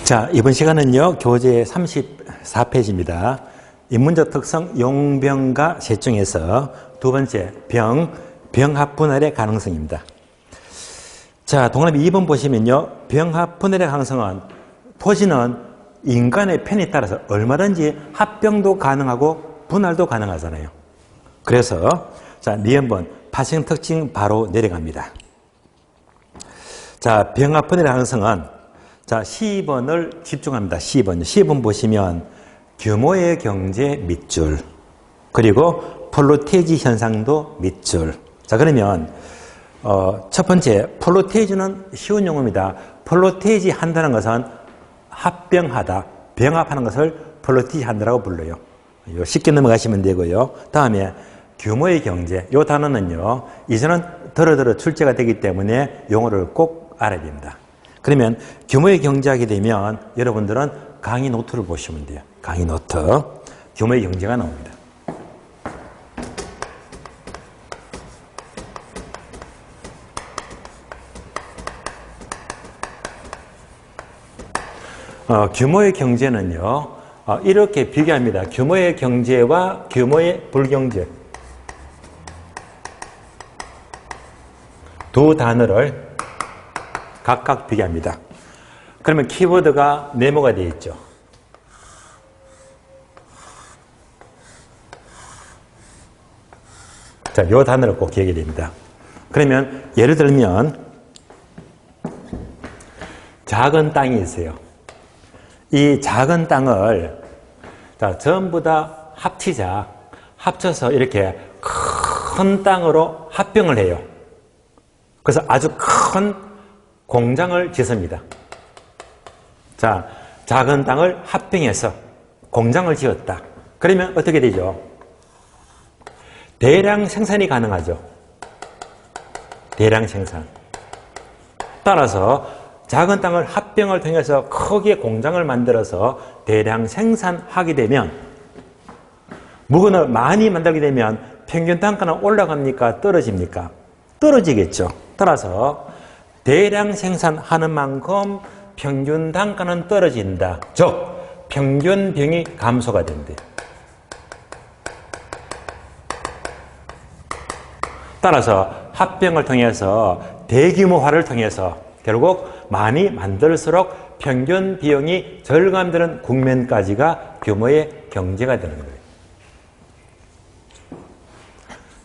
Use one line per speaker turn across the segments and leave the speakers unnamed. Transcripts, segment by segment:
자, 이번 시간은요, 교재 34페이지입니다. 인문적 특성 용병과 세중에서 두 번째, 병합분할의 가능성입니다. 자, 동그라미 2번 보시면요, 병합분할의 가능성은 토지는 인간의 편에 따라서 얼마든지 합병도 가능하고 분할도 가능하잖아요. 그래서, 자, 니은번 파생 특징 바로 내려갑니다. 자, 병합분할의 가능성은 자, 12번을 집중합니다. 12번. 12번 보시면 규모의 경제 밑줄, 그리고 폴로테이지 현상도 밑줄. 자, 그러면 첫 번째, 폴로테이지는 쉬운 용어입니다. 폴로테이지 한다는 것은 합병하다, 병합하는 것을 폴로테이지 한다라고 불러요. 쉽게 넘어가시면 되고요. 다음에 규모의 경제. 이 단어는요, 이제는 더러더러 출제가 되기 때문에 용어를 꼭 알아야 됩니다. 그러면 규모의 경제하게 되면 여러분들은 강의 노트를 보시면 돼요. 강의 노트. 규모의 경제가 나옵니다. 규모의 경제는요, 이렇게 비교합니다. 규모의 경제와 규모의 불경제. 두 단어를 각각 비교합니다. 그러면 키워드가 네모가 되어 있죠. 자, 이 단어를 꼭 기억해야 됩니다. 그러면 예를 들면 작은 땅이 있어요. 이 작은 땅을 자, 전부 다 합쳐서 이렇게 큰 땅으로 합병을 해요. 그래서 아주 큰 공장을 짓습니다. 자, 작은 땅을 합병해서 공장을 지었다. 그러면 어떻게 되죠? 대량 생산이 가능하죠. 대량 생산. 따라서 작은 땅을 합병을 통해서 크게 공장을 만들어서 대량 생산하게 되면 물건을 많이 만들게 되면 평균 단가는 올라갑니까? 떨어집니까? 떨어지겠죠. 따라서 대량 생산하는 만큼 평균 단가는 떨어진다. 즉, 평균 비용이 감소가 된대. 따라서 합병을 통해서 대규모화를 통해서 결국 많이 만들수록 평균 비용이 절감되는 국면까지가 규모의 경제가 되는 거예요.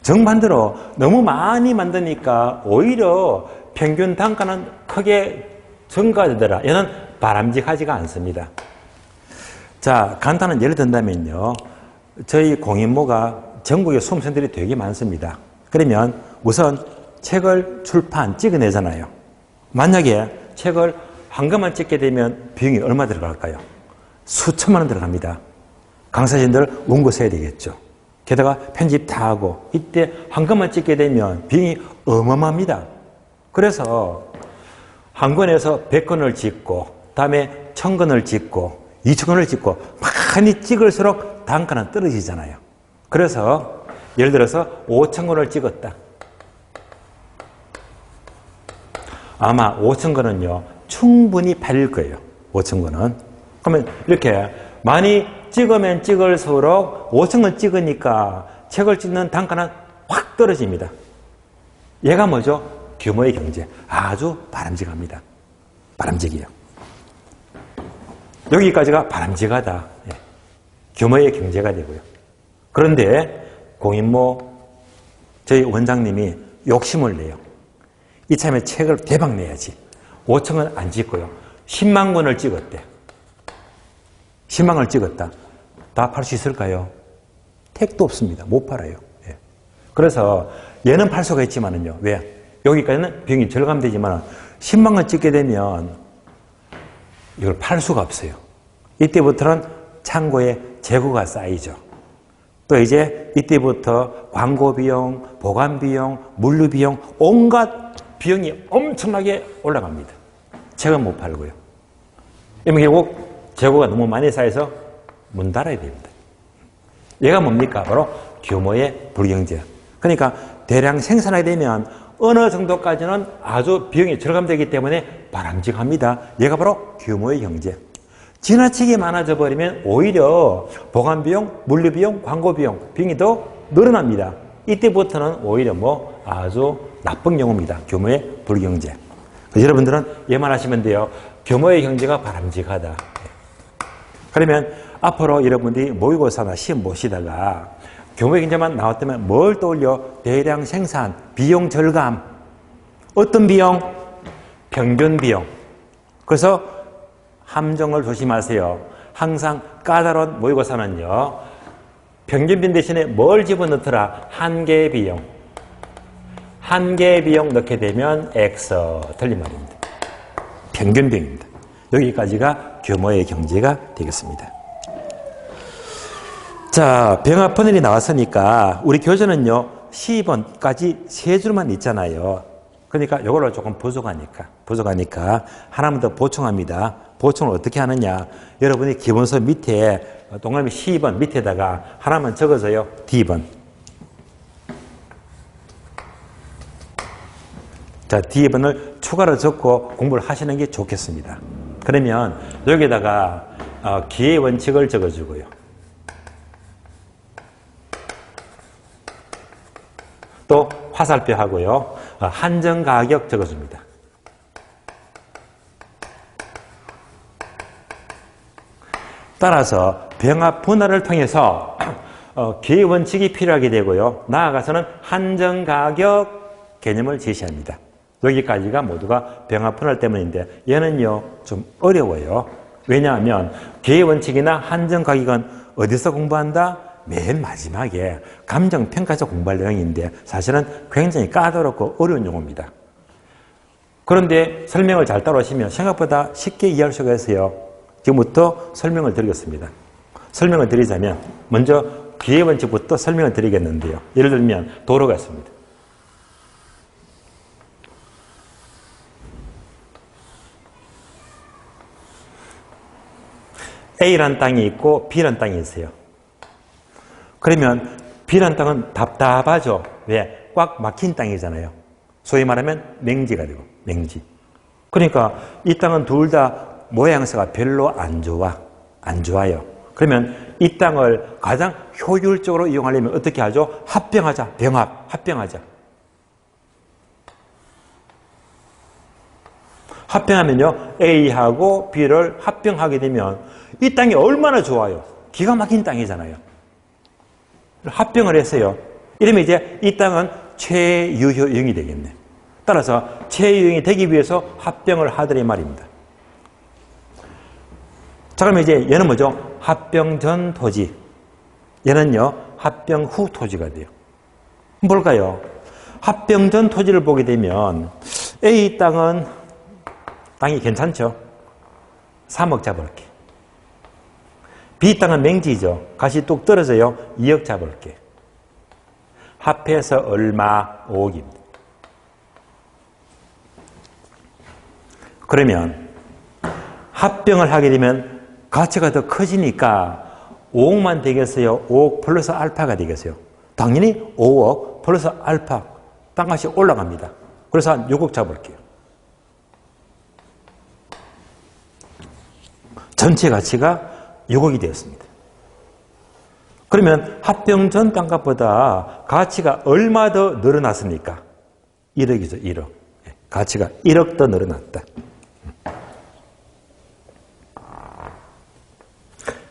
정반대로 너무 많이 만드니까 오히려 평균 단가는 크게 증가되더라. 이는 바람직하지가 않습니다. 자, 간단한 예를 든다면요. 저희 공인모가 전국에 수험생들이 되게 많습니다. 그러면 우선 책을 찍어내잖아요. 만약에 책을 한 권만 찍게 되면 비용이 얼마 들어갈까요? 수천만 원 들어갑니다. 강사진들 원고 써야 되겠죠. 게다가 편집 다 하고 이때 한 권만 찍게 되면 비용이 어마어마합니다. 그래서 한 권에서 100권을 찍고 다음에 1000권을 찍고 2000권을 찍고 많이 찍을수록 단가는 떨어지잖아요. 그래서 예를 들어서 5000권을 찍었다. 아마 5000권은요 충분히 팔릴 거예요. 5000권은. 그러면 이렇게 많이 찍으면 찍을수록 5000권 찍으니까 책을 찍는 단가는 확 떨어집니다. 얘가 뭐죠? 규모의 경제. 아주 바람직합니다. 바람직이에요. 여기까지가 바람직하다. 예. 규모의 경제가 되고요. 그런데 공인모 저희 원장님이 욕심을 내요. 이참에 책을 대박 내야지. 5천권 안 찍고요. 10만 권을 찍었대. 10만 권을 찍었다. 다 팔 수 있을까요? 택도 없습니다. 못 팔아요. 예. 그래서 얘는 팔 수가 있지만은요. 왜? 여기까지는 비용이 절감되지만 10만 원 찍게 되면 이걸 팔 수가 없어요. 이때부터는 창고에 재고가 쌓이죠. 또 이제 이때부터 광고 비용, 보관 비용, 물류 비용, 온갖 비용이 엄청나게 올라갑니다. 책은 못 팔고요. 그러면 결국 재고가 너무 많이 쌓여서 문 닫아야 됩니다. 얘가 뭡니까? 바로 규모의 불경제. 그러니까 대량 생산하게 되면 어느 정도까지는 아주 비용이 절감되기 때문에 바람직합니다. 얘가 바로 규모의 경제. 지나치게 많아져 버리면 오히려 보관비용, 물류비용, 광고비용, 비용이 더 늘어납니다. 이때부터는 오히려 아주 나쁜 경우입니다. 규모의 불경제. 여러분들은 얘만 하시면 돼요. 규모의 경제가 바람직하다. 그러면 앞으로 여러분들이 모의고사나 시험 보시다가 규모의 경제만 나왔다면 뭘 떠올려? 대량 생산, 비용 절감. 어떤 비용? 평균 비용. 그래서 함정을 조심하세요. 항상 까다로운 모의고사는요. 평균 비용 대신에 뭘 집어넣더라? 한계 비용. 한계 비용 넣게 되면 X. 틀린 말입니다. 평균 비용입니다. 여기까지가 규모의 경제가 되겠습니다. 자, 병합 분할이 나왔으니까 우리 교재는요. 12번까지 세 줄만 있잖아요. 그러니까 이걸로 조금 부족하니까 하나만 더 보충합니다. 보충을 어떻게 하느냐. 여러분이 기본서 밑에 동그라미 12번 밑에다가 하나만 적어서요. D번. 자, D번을 추가로 적고 공부를 하시는 게 좋겠습니다. 그러면 여기다가 기회 원칙을 적어주고요. 또 화살표 하고요. 한정 가격 적어줍니다. 따라서 병합 분할을 통해서 기회 원칙이 필요하게 되고요. 나아가서는 한정 가격 개념을 제시합니다. 여기까지가 모두가 병합 분할 때문인데 얘는요 좀 어려워요. 왜냐하면 기회 원칙이나 한정 가격은 어디서 공부한다? 맨 마지막에 감정평가에서 공부할 내용인데 사실은 굉장히 까다롭고 어려운 용어입니다. 그런데 설명을 잘 따라오시면 생각보다 쉽게 이해할 수가 있어요. 지금부터 설명을 드리겠습니다. 설명을 드리자면 먼저 기회 원칙부터 설명을 드리겠는데요. 예를 들면 도로가 있습니다. A라는 땅이 있고 B라는 땅이 있어요. 그러면 B라는 땅은 답답하죠. 왜? 꽉 막힌 땅이잖아요. 소위 말하면 맹지가 되고, 맹지. 그러니까 이 땅은 둘 다 모양새가 별로 안 좋아요. 그러면 이 땅을 가장 효율적으로 이용하려면 어떻게 하죠? 합병하자, 합병하자. 합병하면요, A하고 B를 합병하게 되면 이 땅이 얼마나 좋아요. 기가 막힌 땅이잖아요. 합병을 했어요. 이러면 이제 이 땅은 최유효형이 되겠네. 따라서 최유효형이 되기 위해서 합병을 하더니 말입니다. 자, 그러면 이제 얘는 뭐죠? 합병 전 토지. 얘는요, 합병 후 토지가 돼요. 뭘까요? 합병 전 토지를 보게 되면 A 땅은 땅이 괜찮죠? 3억 잡을게. B 땅은 맹지죠. 값이 뚝 떨어져요. 2억 잡을게. 합해서 얼마? 5억입니다. 그러면 합병을 하게 되면 가치가 더 커지니까 5억만 되겠어요? 5억 플러스 알파가 되겠어요? 당연히 5억 플러스 알파. 땅값이 올라갑니다. 그래서 한 6억 잡을게요. 전체 가치가 6억이 되었습니다. 그러면 합병 전 땅값보다 가치가 얼마 더 늘어났습니까? 1억이죠, 1억. 가치가 1억 더 늘어났다.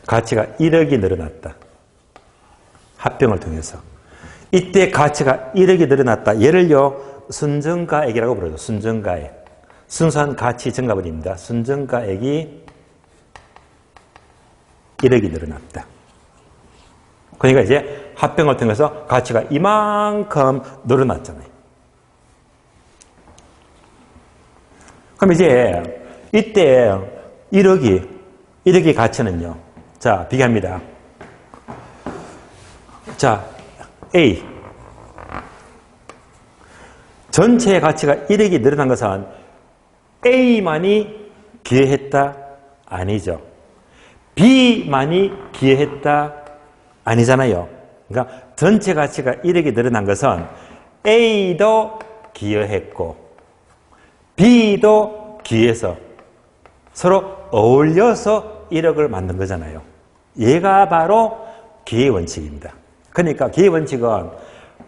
가치가 1억이 늘어났다. 합병을 통해서. 이때 가치가 1억이 늘어났다. 얘를요, 순정가액이라고 부르죠. 순정가액. 순수한 가치 증가분입니다. 순정가액이 1억이 늘어났다. 그러니까 이제 합병을 통해서 가치가 이만큼 늘어났잖아요. 그럼 이제 이때 1억이 가치는요. 자, 비교합니다. 자, A. 전체의 가치가 1억이 늘어난 것은 A만이 기여했다? 아니죠. B만이 기여했다? 아니잖아요. 그러니까 전체 가치가 1억이 늘어난 것은 A도 기여했고 B도 기여해서 서로 어울려서 1억을 만든 거잖아요. 얘가 바로 기회 원칙입니다. 그러니까 기회 원칙은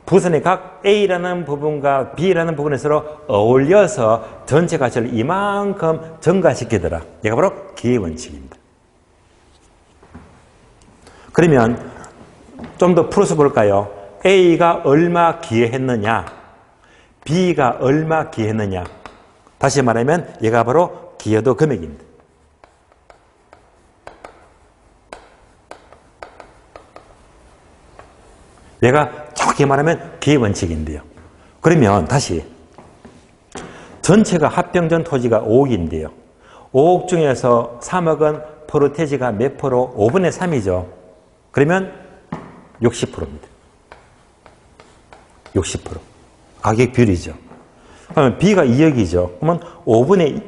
부선의 각 A라는 부분과 B라는 부분에 서로 어울려서 전체 가치를 이만큼 증가시키더라. 얘가 바로 기회 원칙입니다. 그러면 좀 더 풀어서 볼까요? A가 얼마 기여했느냐, B가 얼마 기여했느냐. 다시 말하면 얘가 바로 기여도 금액입니다. 얘가 정확히 말하면 기회 원칙인데요. 그러면 다시 전체가 합병전 토지가 5억인데요. 5억 중에서 3억은 프로테지가 몇 프로? 5분의 3이죠. 그러면 60%입니다. 60%. 가격 비율이죠. 그러면 B가 2억이죠. 그러면 5분의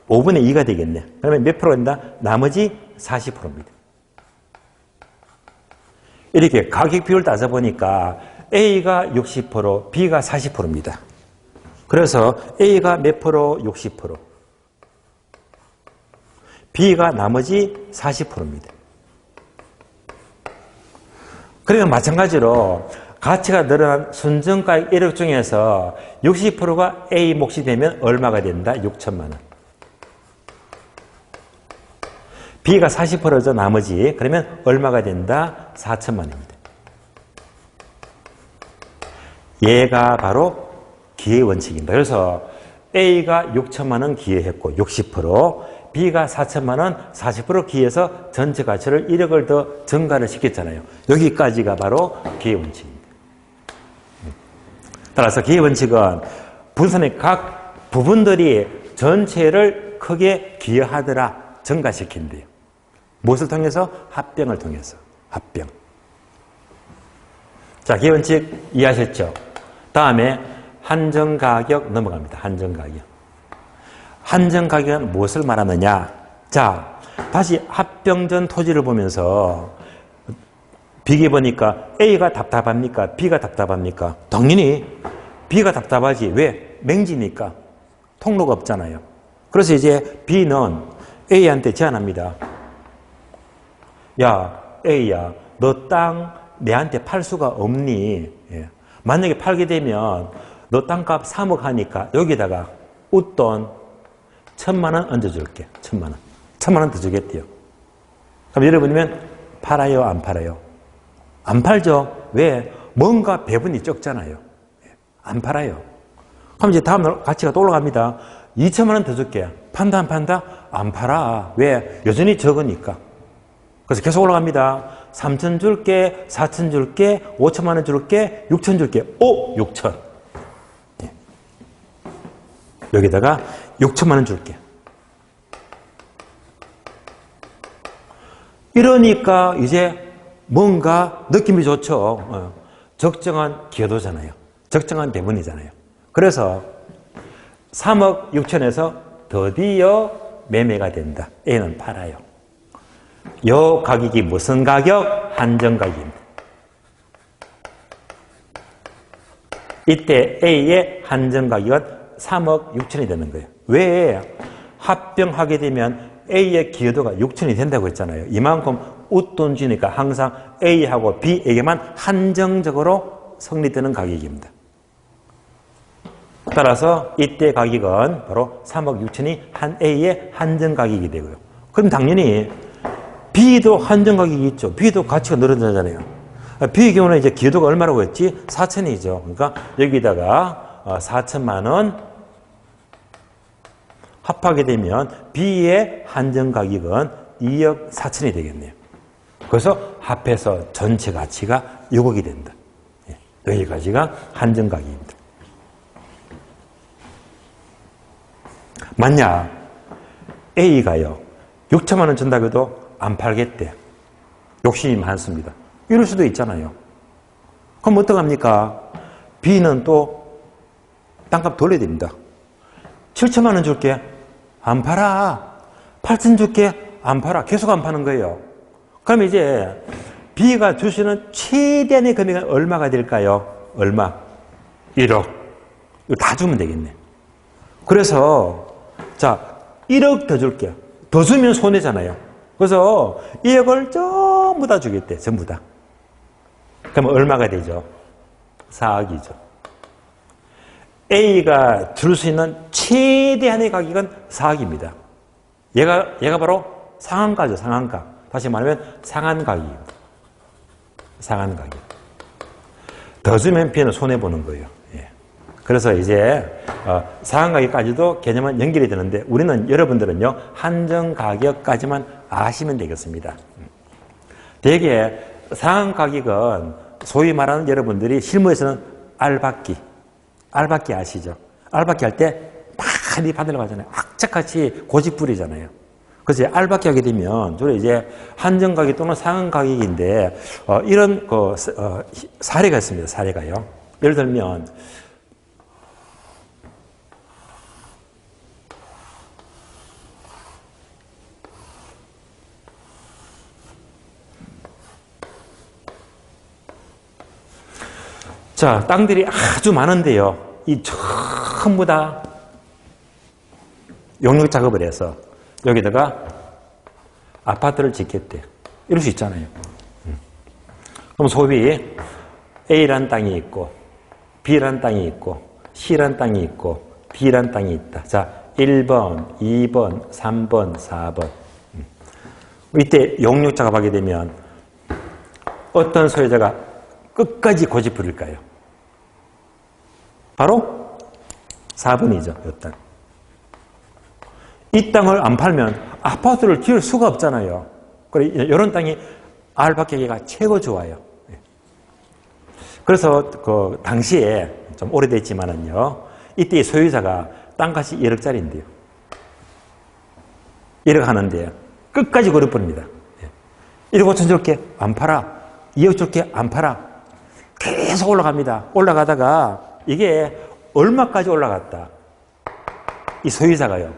2가 되겠네. 그러면 몇 프로가 된다? 나머지 40%입니다. 이렇게 가격 비율을 따져보니까 A가 60%, B가 40%입니다. 그래서 A가 몇 프로? 60%. B가 나머지 40%입니다. 그러면 마찬가지로 가치가 늘어난 순정가액 1억 중에서 60%가 A 몫이 되면 얼마가 된다? 6천만 원. B가 40%죠, 나머지. 그러면 얼마가 된다? 4천만 원입니다. 얘가 바로 기회 원칙입니다. 그래서 A가 6천만 원 기여했고 60%, B가 4천만 원 40% 기여해서 전체 가치를 1억을 더 증가를 시켰잖아요. 여기까지가 바로 기회 원칙입니다. 따라서 기회 원칙은 분선의 각 부분들이 전체를 크게 기여하더라, 증가시킨대요. 무엇을 통해서? 합병을 통해서. 합병. 자, 기회 원칙 이해하셨죠? 다음에 한정가격 넘어갑니다. 한정가격. 한정가격은 무엇을 말하느냐? 자, 다시 합병전 토지를 보면서 비교 보니까 A가 답답합니까? B가 답답합니까? 당연히 B가 답답하지. 왜? 맹지니까. 통로가 없잖아요. 그래서 이제 B는 A한테 제안합니다. 야, A야, 너 땅 내한테 팔 수가 없니? 예. 만약에 팔게 되면 너 땅값 3억 하니까 여기다가 웃돈 1,000만 원 얹어줄게. 1,000만 원. 1,000만 원 더 주겠대요. 그럼 여러분이면 팔아요, 안 팔아요? 안 팔죠. 왜? 뭔가 배분이 적잖아요. 안 팔아요. 그럼 이제 다음 가치가 또 올라갑니다. 2천만 원 더 줄게. 판다, 안 판다? 안 팔아. 왜? 여전히 적으니까. 그래서 계속 올라갑니다. 3천 줄게, 4천 줄게, 5천만 원 줄게, 6천 줄게. 오! 6천. 네. 여기다가 6천만 원 줄게. 이러니까 이제 뭔가 느낌이 좋죠. 적정한 기여도잖아요. 적정한 배분이잖아요. 그래서 3억 6천에서 드디어 매매가 된다. A는 팔아요. 요 가격이 무슨 가격? 한정가격입니다. 이때 A의 한정가격은 3억 6천이 되는 거예요. 왜? 합병하게 되면 A의 기여도가 6천이 된다고 했잖아요. 이만큼 웃돈 주니까 항상 A하고 B에게만 한정적으로 성립되는 가격입니다. 따라서 이때 가격은 바로 3억 6천이 한 A의 한정가격이 되고요. 그럼 당연히 B도 한정가격이 있죠. B도 가치가 늘어나잖아요. B의 경우는 이제 기여도가 얼마라고 했지? 4천이죠. 그러니까 여기다가 4천만 원 합하게 되면 B의 한정가격은 2억 4천이 되겠네요. 그래서 합해서 전체 가치가 6억이 된다. 여기까지가 한정가격입니다. 만약 A가요 6천만 원 준다고 해도 안 팔겠대. 욕심이 많습니다. 이럴 수도 있잖아요. 그럼 어떡합니까? B는 또 땅값 돌려야 됩니다. 7천만 원 줄게. 안 팔아. 8천 줄게. 안 팔아. 계속 안 파는 거예요. 그럼 이제 B가 주시는 최대한의 금액은 얼마가 될까요? 얼마? 1억. 이거 다 주면 되겠네. 그래서 자 1억 더 줄게. 더 주면 손해잖아요. 그래서 2억을 전부 다 주겠대. 전부 다. 그럼 얼마가 되죠? 4억이죠. A가 줄 수 있는 최대한의 가격은 4억입니다. 얘가 바로 상한가죠. 상한가. 다시 말하면 상한가격입니다. 상한가격. 더 주면 B는 손해보는 거예요. 예. 그래서 이제 상한가격까지도 개념은 연결이 되는데 우리는 여러분들은요 한정가격까지만 아시면 되겠습니다. 대개 상한가격은 소위 말하는 여러분들이 실무에서는 알박기 아시죠? 알박기 할 때 많이 받으려고 하잖아요. 악착같이 고집부리잖아요. 그래서 알박기 하게 되면 주로 이제 한정가격 또는 상한가격인데 이런 사례가 있습니다. 사례가요. 예를 들면 자, 땅들이 아주 많은데요. 이 전부 다 용역 작업을 해서 여기다가 아파트를 짓겠대. 이럴 수 있잖아요. 그럼 소위 A라는 땅이 있고 B라는 땅이 있고 C라는 땅이 있고 D라는 땅이 있다. 자, 1번, 2번, 3번, 4번. 이때 용역 작업하게 되면 어떤 소유자가 끝까지 고집 부릴까요? 바로 4번이죠. 이 땅. 이 땅을 안 팔면 아파트를 지을 수가 없잖아요. 그래, 이런 땅이 알박기가 최고 좋아요. 그래서 그 당시에 좀 오래됐지만은요, 이때 소유자가 땅값이 1억짜리인데요. 1억 하는데 끝까지 고려버립니다. 1억 5천 줄게 안 팔아. 2억 줄게 안 팔아. 계속 올라갑니다. 올라가다가 이게 얼마까지 올라갔다. 이 소유자가요.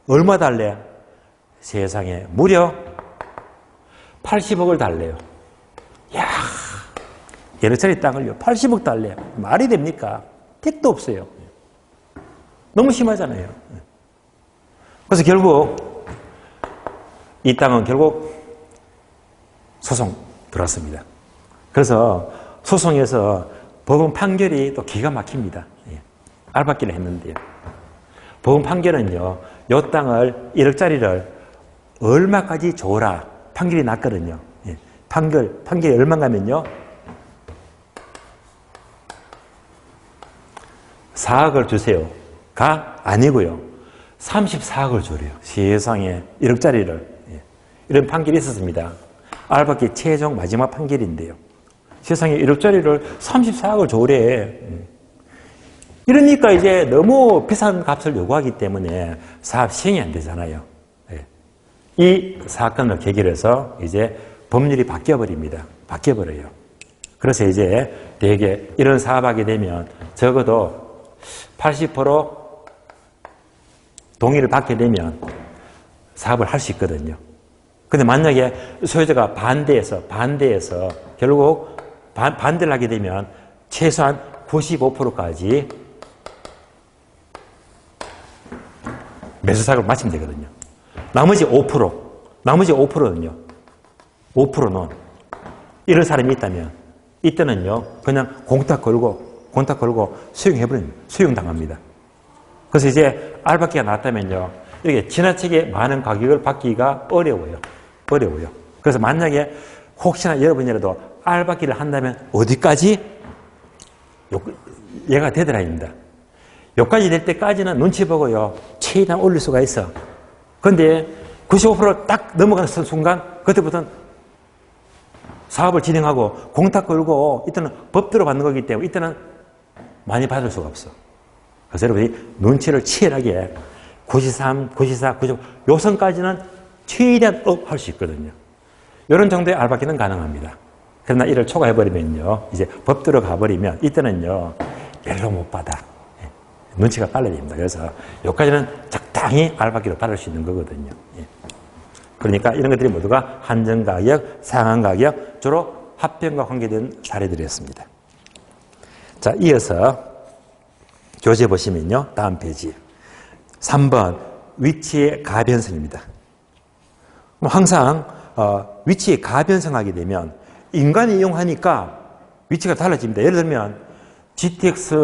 얼마 달래? 세상에 무려 80억을 달래요. 야, 1억짜리 땅을요 80억 달래요. 말이 됩니까? 택도 없어요. 너무 심하잖아요. 그래서 결국 이 땅은 결국 소송 들어왔습니다. 그래서 소송에서 법원 판결이 또 기가 막힙니다. 알박기를 했는데요. 법원 판결은요, 이 땅을 1억짜리를 얼마까지 줘라 판결이 났거든요. 판결이 얼마가면요, 4억을 주세요가 아니고요, 34억을 주래요. 세상에 1억짜리를. 이런 판결이 있었습니다. 알박기 최종 마지막 판결인데요. 세상에 1억짜리를 34억을 줘래. 이러니까 이제 너무 비싼 값을 요구하기 때문에 사업 시행이 안 되잖아요. 이 사건을 계기로 해서 이제 법률이 바뀌어버립니다. 바뀌어버려요. 그래서 이제 대개 이런 사업하게 되면 적어도 80% 동의를 받게 되면 사업을 할 수 있거든요. 근데 만약에 소유자가 반대해서 결국 반대를 하게 되면 최소한 95%까지 매수사업을 마치면 되거든요. 나머지 5%는요. 5%는 이런 사람이 있다면 이때는요, 그냥 공탁 걸고 수용해버립니다. 수용당합니다. 그래서 이제 알박기가 나왔다면요, 이렇게 지나치게 많은 가격을 받기가 어려워요. 그래서 만약에 혹시나 여러분이라도 알박기를 한다면 어디까지? 얘가 데드라인입니다. 여기까지 될 때까지는 눈치 보고요, 최대한 올릴 수가 있어. 그런데 95% 딱 넘어가는 순간 그때부터는 사업을 진행하고 공탁 걸고 이때는 법대로 받는 거기 때문에 이때는 많이 받을 수가 없어. 그래서 여러분이 눈치를 치열하게 93, 94, 95 요 선까지는 최대한 업 할 수 있거든요. 이런 정도의 알박기는 가능합니다. 그러나 이를 초과해버리면요, 이제 법대로 가버리면 이때는요, 별로 못 받아. 눈치가 빨라야 됩니다. 그래서 여기까지는 적당히 알박기로 받을 수 있는 거거든요. 그러니까 이런 것들이 모두가 한정가격, 상한가격, 주로 합병과 관계된 사례들이었습니다. 자, 이어서 교재 보시면요, 다음 페이지 3번 위치의 가변성입니다. 항상 위치에 가변성하게 되면 인간이 이용하니까 위치가 달라집니다. 예를 들면 GTX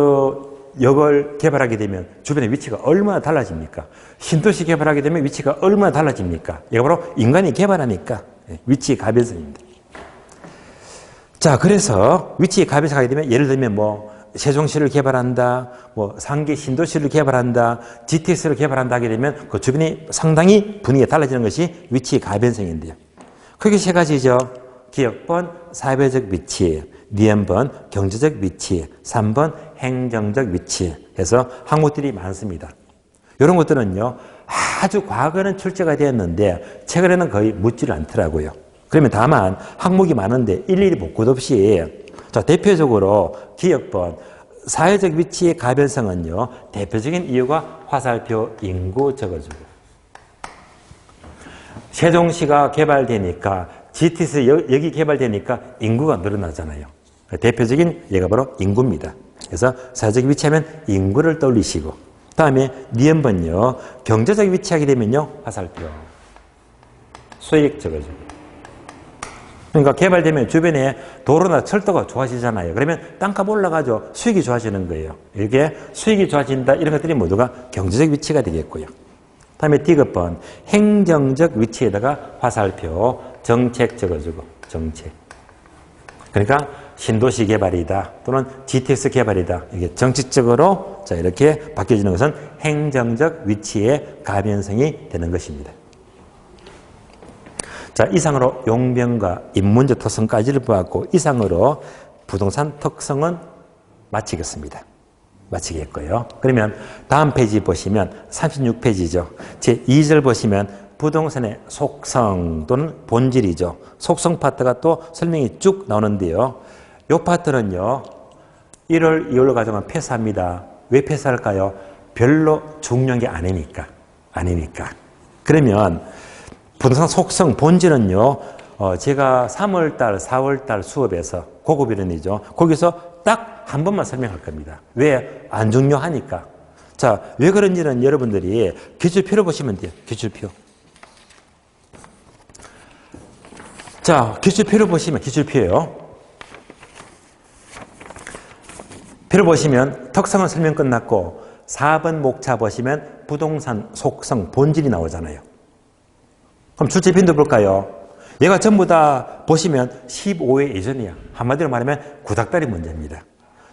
역을 개발하게 되면 주변의 위치가 얼마나 달라집니까? 신도시 개발하게 되면 위치가 얼마나 달라집니까? 이거 바로 인간이 개발하니까 위치의 가변성입니다. 자, 그래서 위치의 가변성하게 되면 예를 들면 뭐 세종시를 개발한다, 뭐 상계 신도시를 개발한다, GTX를 개발한다 하게 되면 그 주변이 상당히 분위기가 달라지는 것이 위치의 가변성인데요. 크게 세 가지죠. 기업번, 사회적 위치, 니은번, 경제적 위치, 3번, 행정적 위치 해서 항목들이 많습니다. 이런 것들은요, 아주 과거는 출제가 되었는데 최근에는 거의 묻지를 않더라고요. 그러면 다만 항목이 많은데 일일이 볼 것 없이 자, 대표적으로 기업번, 사회적 위치의 가변성은요, 대표적인 이유가 화살표 인구 적어주고. 세종시가 개발되니까, GTX 역이 개발되니까 인구가 늘어나잖아요. 대표적인 예가 바로 인구입니다. 그래서 사회적 위치하면 인구를 떠올리시고, 다음에 니은번요, 경제적 위치하게 되면요, 화살표. 수익 적어주고. 그러니까 개발되면 주변에 도로나 철도가 좋아지잖아요. 그러면 땅값 올라가죠. 수익이 좋아지는 거예요. 이게 수익이 좋아진다 이런 것들이 모두가 경제적 위치가 되겠고요. 다음에 D급번 행정적 위치에다가 화살표 정책 적어주고 정책. 그러니까 신도시 개발이다 또는 GTX 개발이다. 이게 정치적으로 자 이렇게 바뀌어지는 것은 행정적 위치의 가변성이 되는 것입니다. 자, 이상으로 용병과 인문적 특성까지를 보았고 이상으로 부동산 특성은 마치겠습니다. 마치겠고요. 그러면 다음 페이지 보시면 36페이지죠. 제 2절 보시면 부동산의 속성 또는 본질이죠. 속성 파트가 또 설명이 쭉 나오는데요. 이 파트는요. 1월, 2월로 가져가면 패스합니다. 왜 패스할까요? 별로 중요한 게 아니니까. 그러면 부동산 속성 본질은요. 제가 3월달, 4월달 수업에서 고급 이론이죠. 거기서 딱 한 번만 설명할 겁니다. 왜? 안 중요하니까. 자, 왜 그런지는 여러분들이 기출표를 보시면 돼요. 기출표. 자, 기출표를 보시면 기출표예요. 표를 보시면 특성은 설명 끝났고 4번 목차 보시면 부동산 속성 본질이 나오잖아요. 그럼 출제 빈도 볼까요? 얘가 전부 다 보시면 15회 이전이야. 한마디로 말하면 구닥다리 문제입니다.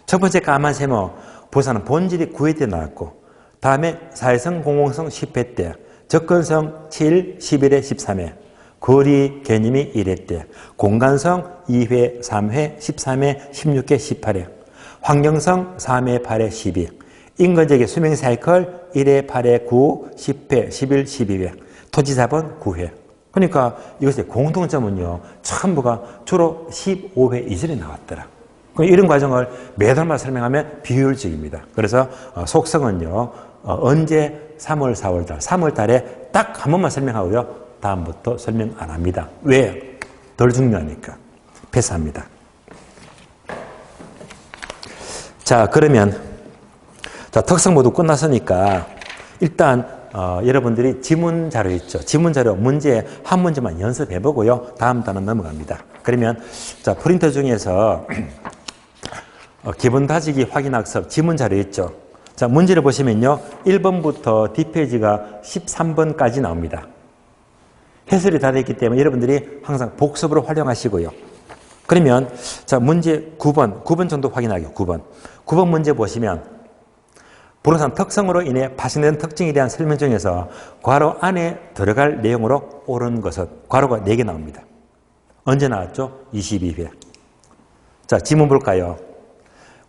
첫 번째 까만 세모 부산은 본질이 9회 때 나왔고 다음에 사회성 공공성 10회 때 접근성 7, 11회, 13회 거리 개념이 1회 때 공간성 2회, 3회, 13회, 16회, 18회 환경성 3회, 8회, 12 인건적의 수명 사이클 1회, 8회, 9, 10회, 11, 12회 토지자본 9회. 그러니까 이것의 공통점은요. 전부가 주로 15회 이전에 나왔더라. 이런 과정을 매달마다 설명하면 비효율적입니다. 그래서 속성은요. 언제 3월, 4월달, 3월달에 딱 한 번만 설명하고요. 다음부터 설명 안 합니다. 왜? 덜 중요하니까. 패스합니다. 자, 그러면 자, 특성 모두 끝났으니까 일단 여러분들이 지문 자료 있죠. 지문 자료 문제 한 문제만 연습해 보고요. 다음 단원 넘어갑니다. 그러면 자, 프린터 중에서 기본 다지기 확인 학습 지문 자료 있죠. 자, 문제를 보시면요. 1번부터 뒷페이지가 13번까지 나옵니다. 해설이 다 됐기 때문에 여러분들이 항상 복습으로 활용하시고요. 그러면 자, 문제 9번 정도 확인하게요. 9번 문제 보시면 부동산 특성으로 인해 발생된 특징에 대한 설명 중에서 괄호 안에 들어갈 내용으로 옳은 것은 괄호가 4개 나옵니다. 언제 나왔죠? 22회. 자, 지문 볼까요?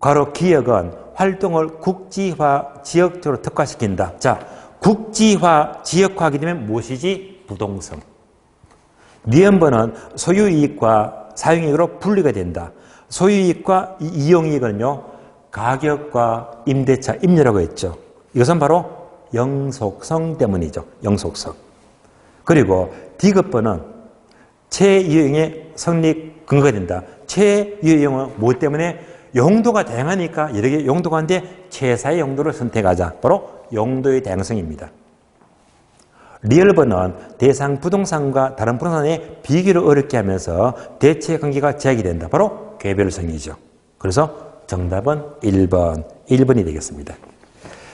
괄호 기역은 활동을 국지화, 지역적으로 특화시킨다. 자, 국지화, 지역화하게 되면 무엇이지? 부동산. 니은번은 소유이익과 사용이익으로 분리가 된다. 소유이익과 이용이익은요. 가격과 임대차, 임료라고 했죠. 이것은 바로 영속성 때문이죠. 영속성. 그리고 D급번은 최유형의 성립 근거가 된다. 최유형은 무엇 때문에? 용도가 다양하니까 여러 개 용도가 있는데 최사의 용도를 선택하자. 바로 용도의 다양성입니다. 리얼버는 대상 부동산과 다른 부동산의 비교를 어렵게 하면서 대체 관계가 제약이 된다. 바로 개별성이죠. 그래서 정답은 1번이 되겠습니다.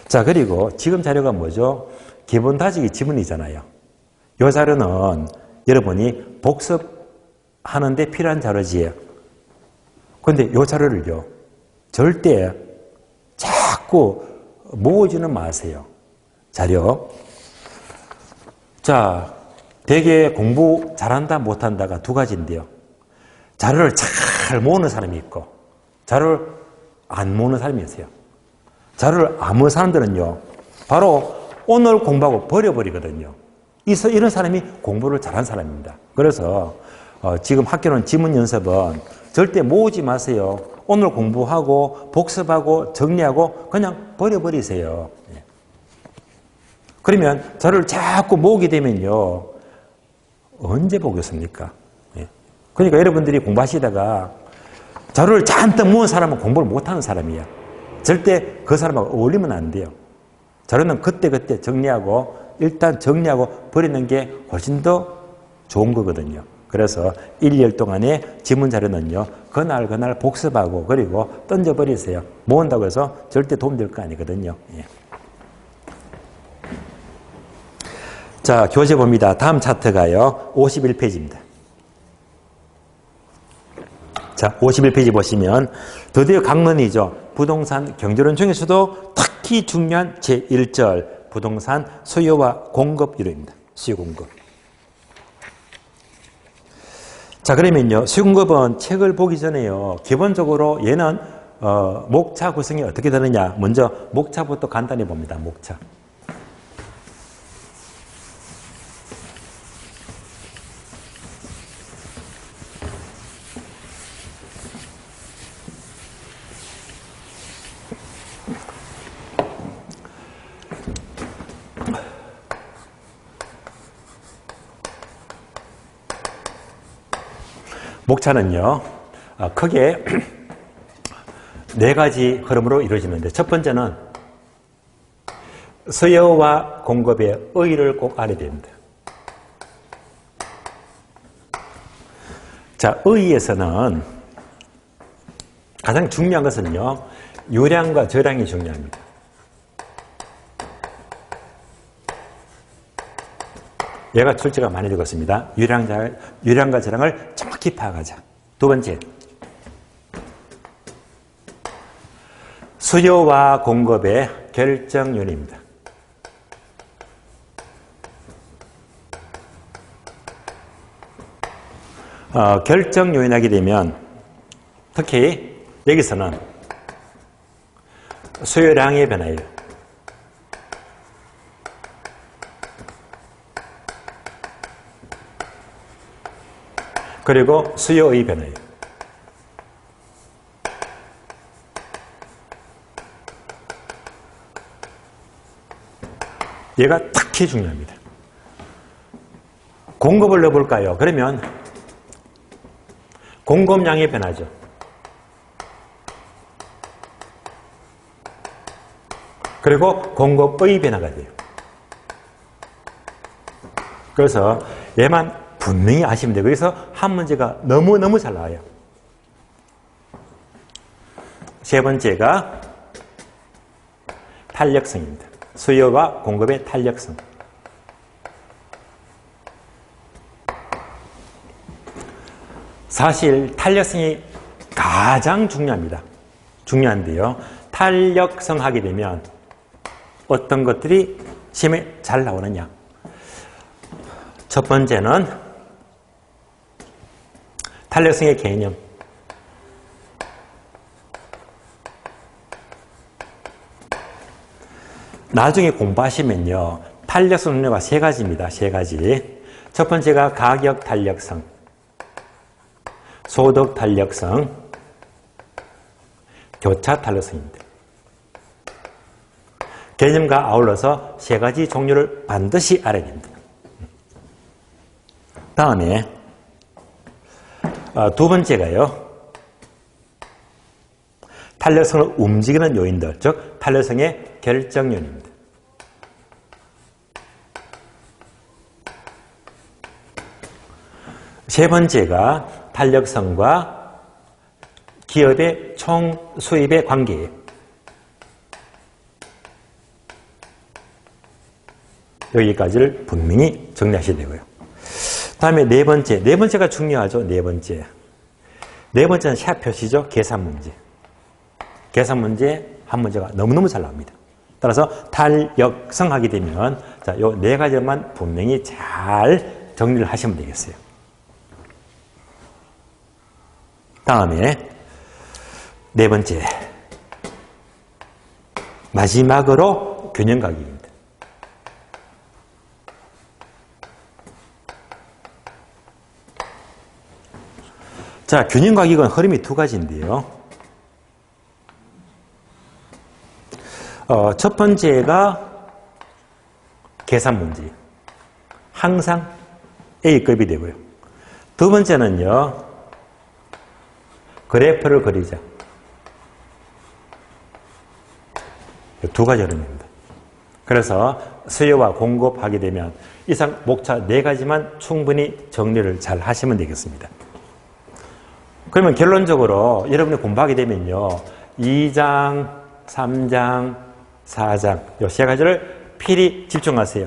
자, 그리고 지금 자료가 뭐죠? 기본다지기 지문이잖아요. 이 자료는 여러분이 복습하는데 필요한 자료지요. 그런데 이 자료를요, 절대 자꾸 모으지는 마세요. 자료. 자, 되게 공부 잘한다 못한다가 두 가지인데요. 자료를 잘 모으는 사람이 있고 자료를 안 모으는 사람이 있어요. 자료를 안 모으는 사람들은요, 바로 오늘 공부하고 버려버리거든요. 이런 사람이 공부를 잘한 사람입니다. 그래서 지금 학교는 지문 연습은 절대 모으지 마세요. 오늘 공부하고 복습하고 정리하고 그냥 버려버리세요. 그러면 자료를 자꾸 모으게 되면요, 언제 보겠습니까? 그러니까 여러분들이 공부하시다가 자료를 잔뜩 모은 사람은 공부를 못하는 사람이야. 절대 그 사람하고 어울리면 안 돼요. 자료는 그때그때 정리하고 일단 정리하고 버리는 게 훨씬 더 좋은 거거든요. 그래서 1년 동안의 지문 자료는요, 그날 복습하고 그리고 던져버리세요. 모은다고 해서 절대 도움될 거 아니거든요. 예. 자, 교재 봅니다. 다음 차트가요, 51페이지입니다. 자, 51페이지 보시면 드디어 강론이죠. 부동산 경제론 중에서도 특히 중요한 제1절 부동산 수요와 공급 이론입니다. 수요 공급. 자, 그러면요, 수요 공급은 책을 보기 전에요, 기본적으로 얘는 목차 구성이 어떻게 되느냐. 먼저 목차부터 간단히 봅니다. 목차. 목차는요, 크게 네 가지 흐름으로 이루어지는데, 첫 번째는 수요와 공급의 의의를 꼭 알아야 됩니다. 자, 의의에서는 가장 중요한 것은요, 유량과 저량이 중요합니다. 얘가 출제가 많이 되었습니다. 유량과 저량을 정확히 파악하자. 두 번째, 수요와 공급의 결정 요인입니다. 결정 요인하게 되면 특히 여기서는 수요량의 변화예요. 그리고 수요의 변화예요. 얘가 특히 중요합니다. 공급을 넣어볼까요? 그러면 공급량의 변화죠. 그리고 공급의 변화가 돼요. 그래서 얘만 분명히 아시면 돼요. 그래서 한 문제가 너무너무 잘 나와요. 세 번째가 탄력성입니다. 수요와 공급의 탄력성. 사실 탄력성이 가장 중요합니다. 중요한데요, 탄력성 하게 되면 어떤 것들이 시험에 잘 나오느냐. 첫 번째는 탄력성의 개념. 나중에 공부하시면요, 탄력성 논리가 세 가지입니다. 세 가지. 첫 번째가 가격 탄력성, 소득 탄력성, 교차 탄력성입니다. 개념과 아울러서 세 가지 종류를 반드시 알아야 됩니다. 다음에 두 번째가요, 탄력성을 움직이는 요인들, 즉 탄력성의 결정 요인입니다. 세 번째가 탄력성과 기업의 총 수입의 관계예요. 여기까지를 분명히 정리하셔야 되고요. 다음에 네 번째가 중요하죠. 네 번째는 샵 표시죠. 계산 문제. 계산 문제 한 문제가 너무너무 잘 나옵니다. 따라서 탄력성 하게 되면 자, 요 네 가지만 분명히 잘 정리를 하시면 되겠어요. 다음에 네 번째. 마지막으로 균형 가격입니다. 자, 균형 가격은 흐름이 두 가지인데요. 첫 번째가 계산 문제. 항상 A급이 되고요. 두 번째는요, 그래프를 그리자. 두 가지 흐름입니다. 그래서 수요와 공급하게 되면 이상 목차 네 가지만 충분히 정리를 잘 하시면 되겠습니다. 그러면 결론적으로 여러분이 공부하게 되면요, 2장, 3장, 4장 이 세 가지를 필히 집중하세요.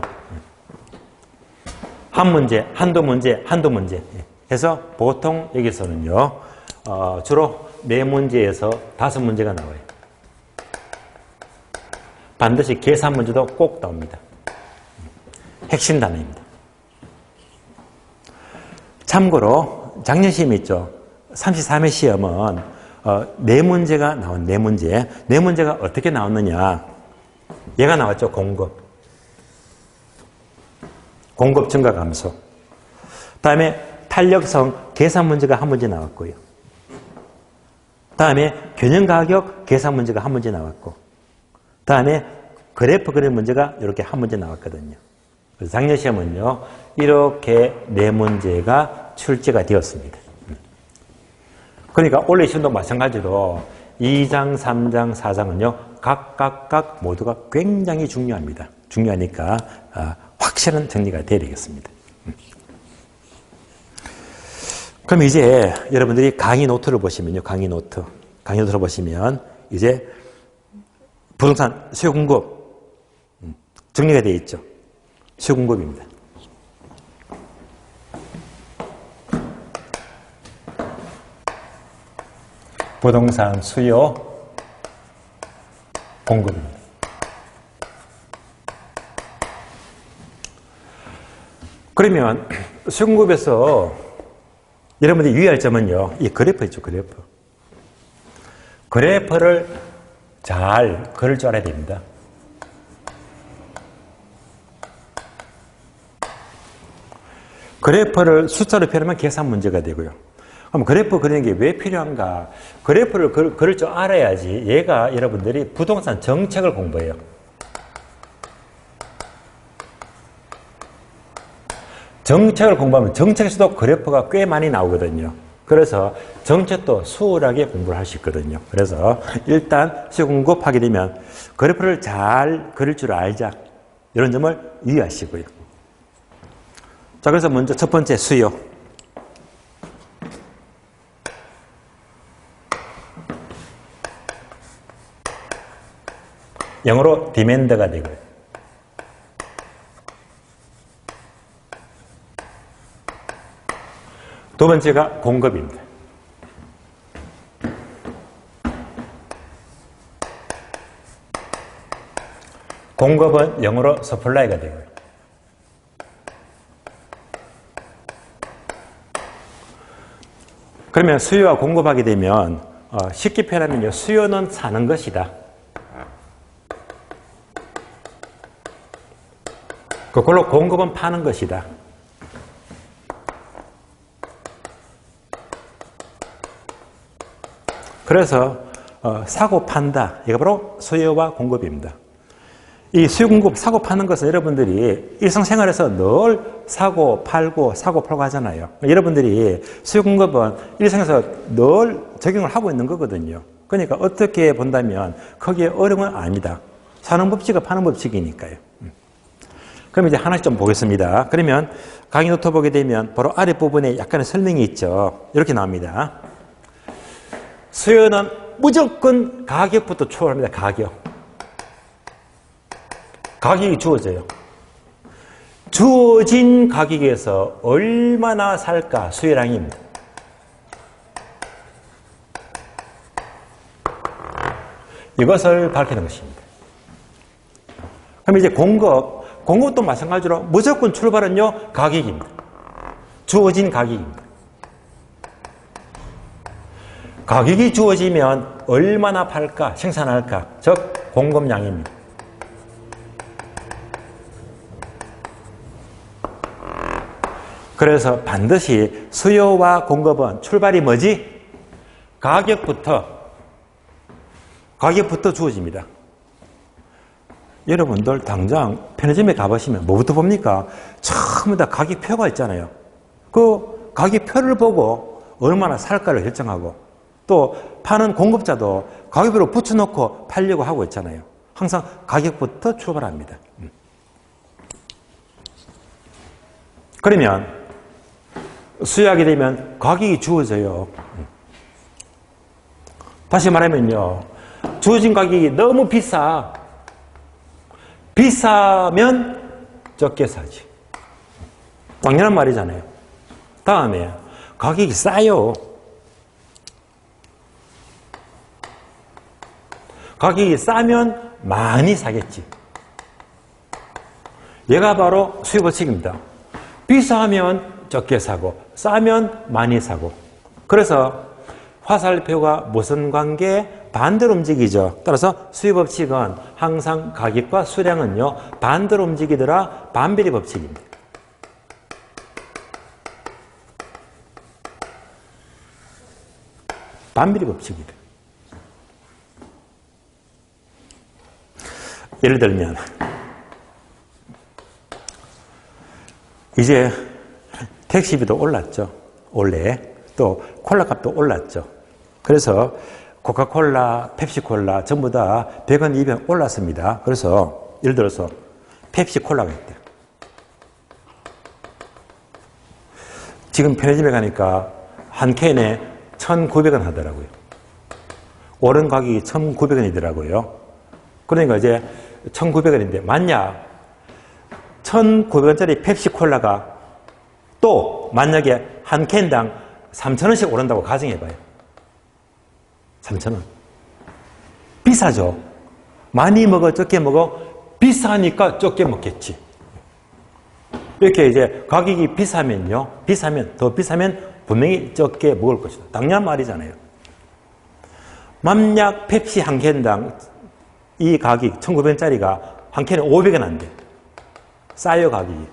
한 문제, 한두 문제, 한두 문제 해서 보통 여기서는요, 주로 4문제에서 5문제가 나와요. 반드시 계산 문제도 꼭 나옵니다. 핵심 단어입니다. 참고로 작년 시험 있죠. 33회 시험은 4문제가 나온 4문제. 4문제가 어떻게 나왔느냐. 얘가 나왔죠. 공급 증가 감소. 다음에 탄력성 계산 문제가 한 문제 나왔고요. 다음에 균형 가격 계산 문제가 한 문제 나왔고, 다음에 그래프 그리는 문제가 이렇게 한 문제 나왔거든요. 그래서 작년 시험은요, 이렇게 4문제가 출제가 되었습니다. 그러니까 올해 시험도 마찬가지로 2장, 3장, 4장은요, 각각 모두가 굉장히 중요합니다. 중요하니까 확실한 정리가 돼야 되겠습니다. 그럼 이제 여러분들이 강의 노트를 보시면요, 강의 노트를 보시면 이제 부동산 수요 공급 정리가 되어 있죠. 수요 공급입니다. 부동산 수요 공급입니다. 그러면 수요 공급에서 여러분들이 유의할 점은요, 이 그래프 있죠, 그래프. 그래프를 잘 그릴 줄 알아야 됩니다. 그래프를 숫자로 표현하면 계산 문제가 되고요. 그럼 그래프 그리는 게 왜 필요한가? 그래프를 그릴 줄 알아야지 얘가 여러분들이 부동산 정책을 공부해요. 정책을 공부하면 정책에서도 그래프가 꽤 많이 나오거든요. 그래서 정책도 수월하게 공부를 할 수 있거든요. 그래서 일단 수요 공급하게 되면 그래프를 잘 그릴 줄 알자. 이런 점을 유의하시고요. 자, 그래서 먼저 첫 번째 수요. 영어로 demand가 되고요. 두 번째가 공급입니다. 공급은 영어로 supply가 되고요. 그러면 수요와 공급하게 되면 쉽게 표현하면요, 수요는 사는 것이다. 그걸로 공급은 파는 것이다. 그래서 사고 판다. 이게 바로 수요와 공급입니다. 이 수요 공급 사고 파는 것은 여러분들이 일상생활에서 늘 사고 팔고 하잖아요. 여러분들이 수요 공급은 일상에서 늘 적용을 하고 있는 거거든요. 그러니까 어떻게 본다면 거기에 어려움은 아니다. 사는 법칙과 파는 법칙이니까요. 그럼 이제 하나씩 좀 보겠습니다. 그러면 강의 노트 보게 되면 바로 아랫부분에 약간의 설명이 있죠. 이렇게 나옵니다. 수요는 무조건 가격부터 초월합니다. 가격이 주어져요. 주어진 가격에서 얼마나 살까 수요량입니다. 이것을 밝히는 것입니다. 그럼 이제 공급도 마찬가지로 무조건 출발은요, 가격입니다. 주어진 가격입니다. 가격이 주어지면 얼마나 팔까, 생산할까, 즉 공급량입니다. 그래서 반드시 수요와 공급은 출발이 뭐지? 가격부터 주어집니다. 여러분들 당장 편의점에 가보시면 뭐부터 봅니까? 처음에 다 가격표가 있잖아요. 그 가격표를 보고 얼마나 살까를 결정하고 또 파는 공급자도 가격표로 붙여놓고 팔려고 하고 있잖아요. 항상 가격부터 출발합니다. 그러면 수요하게 되면 가격이 주어져요. 다시 말하면요, 주어진 가격이 너무 비싸면 적게 사지. 당연한 말이잖아요. 다음에 가격이 싸요. 가격이 싸면 많이 사겠지. 얘가 바로 수요 법칙입니다. 비싸면 적게 사고 싸면 많이 사고. 그래서 화살표가 무슨 관계? 반대로 움직이죠. 따라서 수요 법칙은 항상 가격과 수량은요, 반대로 움직이더라. 반비례 법칙입니다. 반비례 법칙이다. 예를 들면 이제 택시비도 올랐죠. 원래 또 콜라 값도 올랐죠. 그래서 코카콜라, 펩시콜라 전부 다 100원, 200원 올랐습니다. 그래서 예를 들어서 펩시콜라가 있대. 지금 편의점에 가니까 한 캔에 1,900원 하더라고요. 오른 가격이 1,900원이더라고요. 그러니까 이제 1,900원인데 만약 1,900원짜리 펩시콜라가 또 만약에 한 캔당 3,000원씩 오른다고 가정해봐요. 3,000원. 비싸죠. 많이 먹어, 적게 먹어? 비싸니까 적게 먹겠지. 이렇게 이제 가격이 더 비싸면 분명히 적게 먹을 것이다. 당연한 말이잖아요. 만약 펩시 한 캔당 이 가격 1,900원짜리가 한 캔에 500원 안 돼. 싸요, 가격이.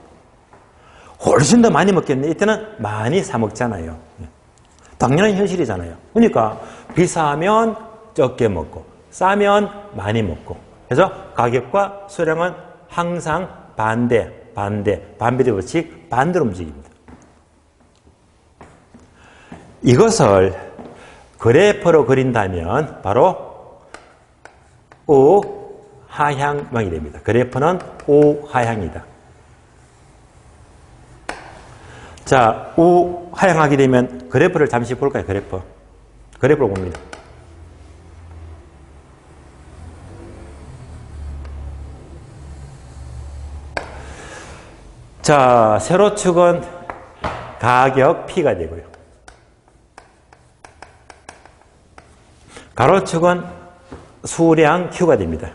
훨씬 더 많이 먹겠네. 이때는 많이 사 먹잖아요. 당연한 현실이잖아요. 그러니까 비싸면 적게 먹고 싸면 많이 먹고. 그래서 가격과 수량은 항상 반비례 법칙 반대로 움직입니다. 이것을 그래프로 그린다면 바로 우하향망이 됩니다. 그래프는 우하향이다. 자, 우하향하게 되면 그래프를 잠시 볼까요? 그래프를 봅니다. 자, 세로축은 가격 P가 되고요. 가로축은 수량 Q가 됩니다.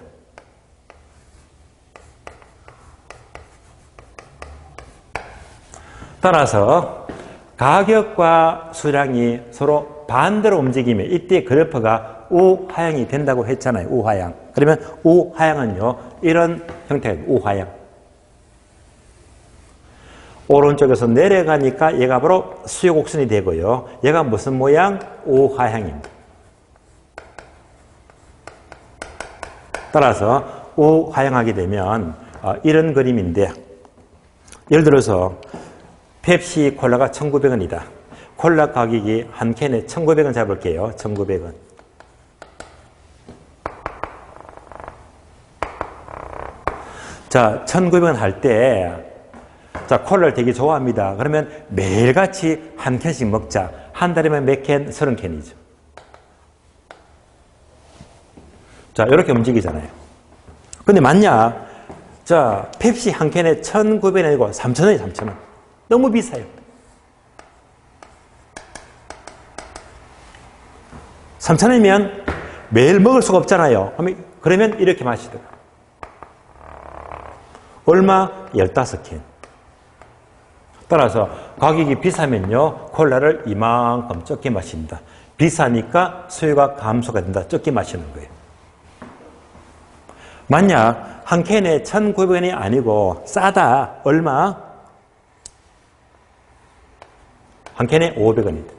따라서 가격과 수량이 서로 반대로 움직이면 이때 그래프가 우하향이 된다고 했잖아요. 우하향. 그러면 우하향은요, 이런 형태가 우하향. 오른쪽에서 내려가니까 얘가 바로 수요곡선이 되고요. 얘가 무슨 모양? 우하향입니다. 따라서 우하향하게 되면 이런 그림인데, 예를 들어서 펩시 콜라가 1,900원이다. 콜라 가격이 한 캔에 1,900원 잡을게요. 1,900원. 자, 1,900원 할 때, 자, 콜라를 되게 좋아합니다. 그러면 매일같이 한 캔씩 먹자. 한 달이면 몇 캔? 30캔이죠. 자, 이렇게 움직이잖아요. 근데 만약, 자, 펩시 한 캔에 1,900원 아니고 3,000원이 3,000원. 너무 비싸요. 3,000원이면 매일 먹을 수가 없잖아요. 그러면 이렇게 마시더라. 얼마? 15캔. 따라서 가격이 비싸면요, 콜라를 이만큼 적게 마십니다. 비싸니까 수요가 감소가 된다. 적게 마시는 거예요. 만약 한 캔에 1,900원이 아니고 싸다. 얼마? 한 캔에 500원이다.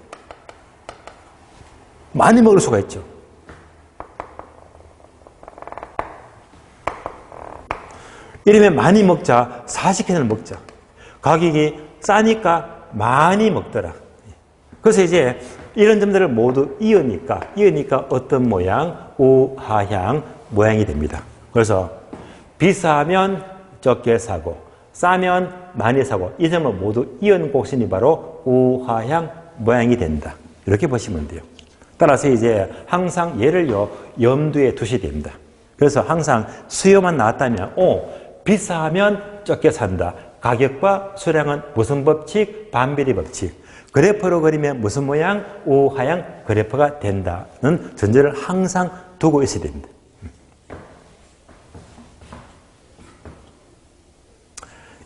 많이 먹을 수가 있죠. 이러면 많이 먹자. 40캔을 먹자. 가격이 싸니까 많이 먹더라. 그래서 이제 이런 점들을 모두 이으니까 어떤 모양? 우하향 모양이 됩니다. 그래서 비싸면 적게 사고 싸면 많이 사고 이 점을 모두 이은 곡선이 바로 우하향 모양이 된다. 이렇게 보시면 돼요. 따라서 이제 항상 얘를요 염두에 두셔야 됩니다. 그래서 항상 수요만 나왔다면 비싸면 적게 산다. 가격과 수량은 무슨 법칙? 반비례 법칙. 그래프로 그리면 무슨 모양? 우하향 그래프가 된다는 전제를 항상 두고 있어야 됩니다.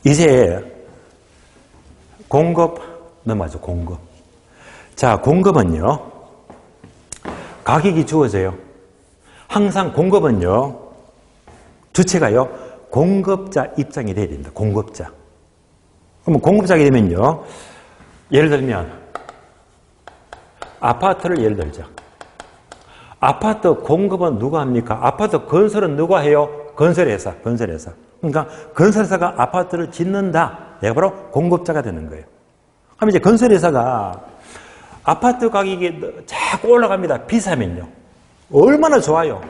이제 공급 넘어가죠. 공급. 자, 공급은요. 가격이 주어져요. 항상 공급은요. 주체가요. 공급자 입장이 돼야 됩니다. 공급자. 그럼 공급자가 되면요. 예를 들면 아파트를 예를 들자. 아파트 공급은 누가 합니까? 아파트 건설은 누가 해요? 건설회사. 그러니까 건설회사가 아파트를 짓는다. 얘가 바로 공급자가 되는 거예요. 그럼 이제 건설회사가 아파트 가격이 자꾸 올라갑니다. 비싸면요. 얼마나 좋아요.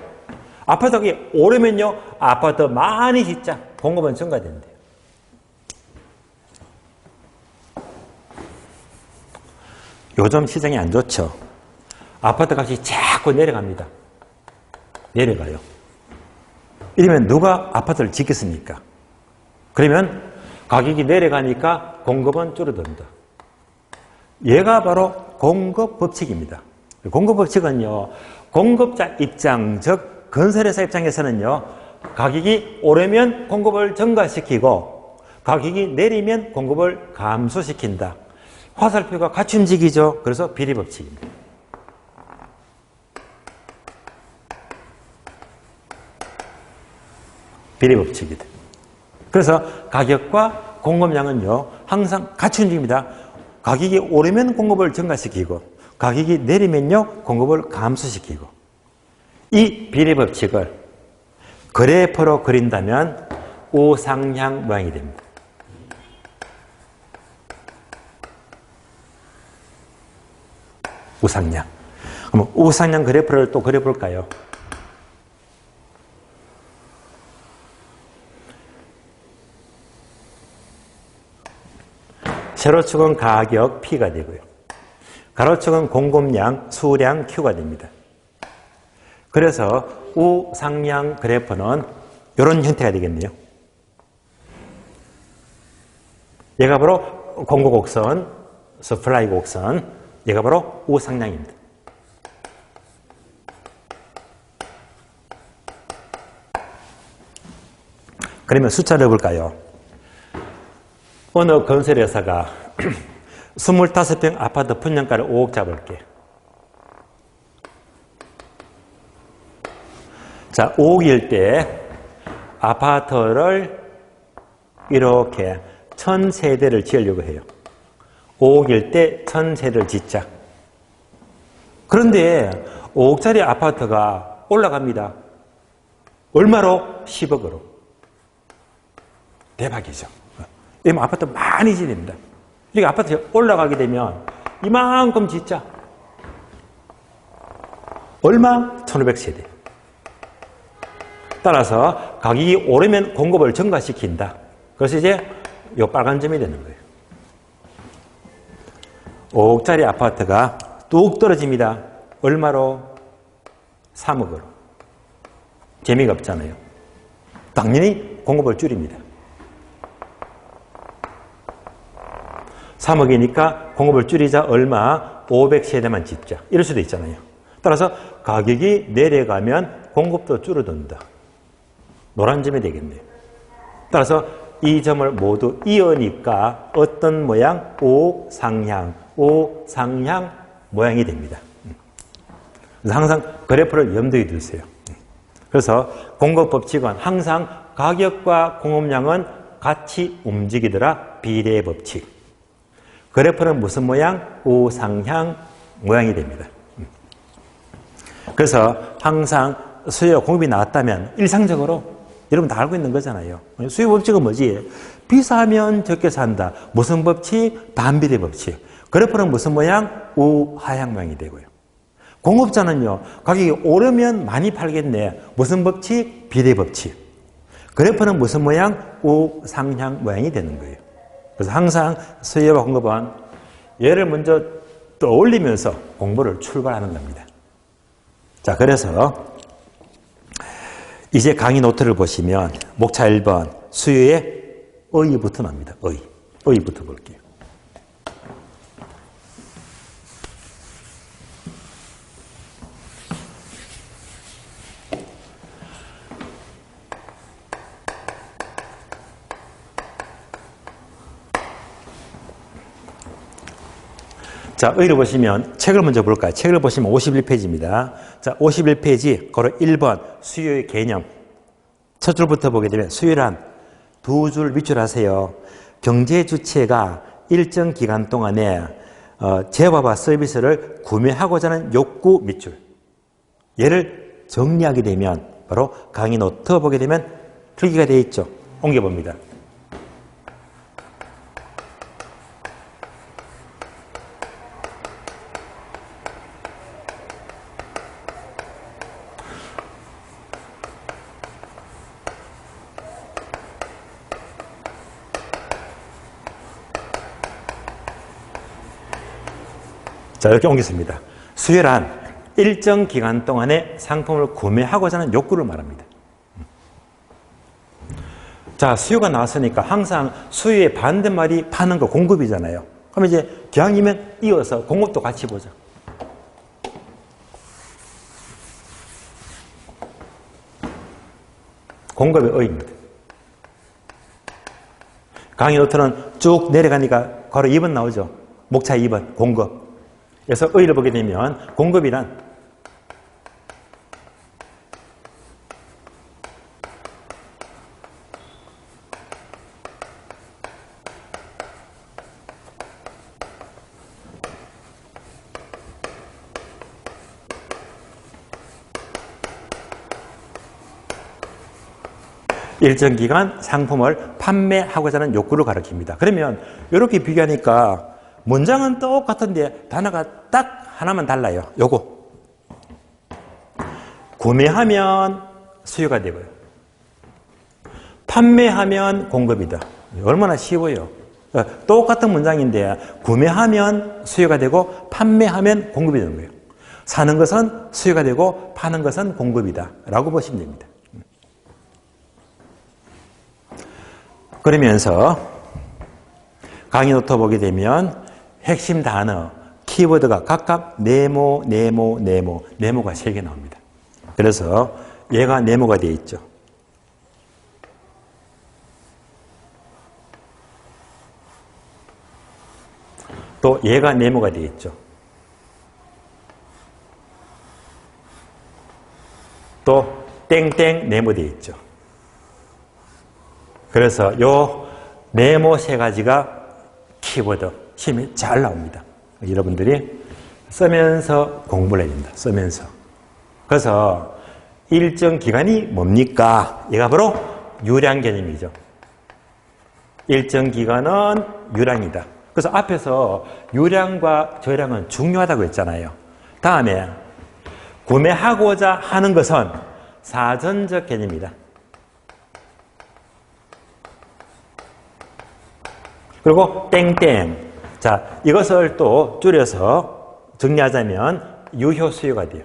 아파트 가격이 오르면요. 아파트 많이 짓자. 공급은 증가된대요. 요즘 시장이 안 좋죠. 아파트 값이 자꾸 내려갑니다. 내려가요. 이러면 누가 아파트를 짓겠습니까? 그러면 가격이 내려가니까 공급은 줄어든다. 얘가 바로 공급 법칙입니다. 공급 법칙은요, 공급자 입장, 즉 건설회사 입장에서는요, 가격이 오르면 공급을 증가시키고 가격이 내리면 공급을 감소시킨다. 화살표가 같이 움직이죠. 그래서 비례 법칙입니다. 비례 법칙이다. 그래서 가격과 공급량은요, 항상 같이 움직입니다. 가격이 오르면 공급을 증가시키고 가격이 내리면요, 공급을 감소시키고. 이 비례 법칙을 그래프로 그린다면 우상향 모양이 됩니다. 우상향. 그럼 우상향 그래프를 또 그려볼까요? 세로축은 가격 P가 되고요. 가로축은 공급량, 수량 Q가 됩니다. 그래서 우상향 그래프는 이런 형태가 되겠네요. 얘가 바로 공급 곡선, 서플라이 곡선, 얘가 바로 우상향입니다. 그러면 숫자를 볼까요? 어느 건설회사가 25평 아파트 분양가를 5억 잡을게. 자, 5억일 때 아파트를 이렇게 1000세대를 지으려고 해요. 5억일 때 1000세대를 짓자. 그런데 5억짜리 아파트가 올라갑니다. 얼마로? 10억으로. 대박이죠. 이러면 아파트 많이 지립니다. 이렇게 아파트 올라가게 되면 이만큼 짓자. 얼마? 1500세대. 따라서 가격이 오르면 공급을 증가시킨다. 그래서 이제 요 빨간 점이 되는 거예요. 5억짜리 아파트가 뚝 떨어집니다. 얼마로? 3억으로. 재미가 없잖아요. 당연히 공급을 줄입니다. 3억이니까 공급을 줄이자 얼마? 500세대만 짓자. 이럴 수도 있잖아요. 따라서 가격이 내려가면 공급도 줄어든다. 노란 점이 되겠네요. 따라서 이 점을 모두 이으니까 어떤 모양? 오상향 모양이 됩니다. 그래서 항상 그래프를 염두에 두세요. 그래서 공급법칙은 항상 가격과 공급량은 같이 움직이더라. 비례 법칙. 그래프는 무슨 모양? 우상향 모양이 됩니다. 그래서 항상 수요 공급이 나왔다면 일상적으로 여러분 다 알고 있는 거잖아요. 수요 법칙은 뭐지? 비싸면 적게 산다. 무슨 법칙? 반비례 법칙. 그래프는 무슨 모양? 우하향 모양이 되고요. 공급자는요, 가격이 오르면 많이 팔겠네. 무슨 법칙? 비례 법칙. 그래프는 무슨 모양? 우상향 모양이 되는 거예요. 그래서 항상 수요와 공급은 얘를 먼저 떠올리면서 공부를 출발하는 겁니다. 자, 그래서 이제 강의 노트를 보시면 목차 1번 수요의 의의부터 납니다. 의의부터 볼게요. 자, 의를 보시면 책을 먼저 볼까요? 책을 보시면 51페이지입니다. 자, 51페이지 걸어 1번 수요의 개념. 첫 줄부터 보게 되면 수요란 두 줄 밑줄 하세요. 경제 주체가 일정 기간 동안에 재화와 서비스를 구매하고자 하는 욕구 밑줄. 얘를 정리하게 되면 바로 강의 노트 보게 되면 필기가 되어 있죠. 옮겨봅니다. 자, 이렇게 옮겼습니다. 수요란 일정 기간 동안에 상품을 구매하고자 하는 욕구를 말합니다. 자, 수요가 나왔으니까 항상 수요의 반대말이 파는 거 공급이잖아요. 그럼 이제 기왕이면 이어서 공급도 같이 보자. 공급의 의의입니다. 강의 노트는 쭉 내려가니까 바로 2번 나오죠. 목차 2번 공급. 그래서 의의를 보게 되면 공급이란 일정 기간 상품을 판매하고자 하는 욕구를 가리킵니다. 그러면 이렇게 비교하니까 문장은 똑같은데 단어가 딱 하나만 달라요. 요거. 구매하면 수요가 되고요. 판매하면 공급이다. 얼마나 쉬워요. 똑같은 문장인데 구매하면 수요가 되고 판매하면 공급이 되는 거예요. 사는 것은 수요가 되고 파는 것은 공급이다 라고 보시면 됩니다. 그러면서 강의 노트 보게 되면 핵심 단어, 키워드가 각각 네모가 3개 나옵니다. 그래서 얘가 네모가 되어 있죠. 또 얘가 네모가 되어 있죠. 또 땡땡 네모 되어 있죠. 그래서 요 네모 3가지가 키워드 힘이 잘 나옵니다. 여러분들이 쓰면서 공부를 해야 된다. 쓰면서. 그래서 일정 기간이 뭡니까? 얘가 바로 유량 개념이죠. 일정 기간은 유량이다. 그래서 앞에서 유량과 저량은 중요하다고 했잖아요. 다음에 구매하고자 하는 것은 사전적 개념이다. 그리고 땡땡. 자, 이것을 또 줄여서 정리하자면 유효수요가 돼요.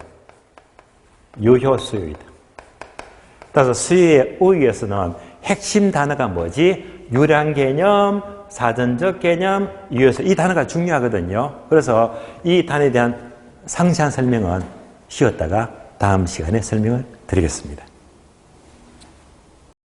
유효수요이다. 따라서 수요의 의의에서는 핵심 단어가 뭐지? 유량 개념, 사전적 개념, 유효수요. 이 단어가 중요하거든요. 그래서 이 단어에 대한 상세한 설명은 쉬었다가 다음 시간에 설명을 드리겠습니다.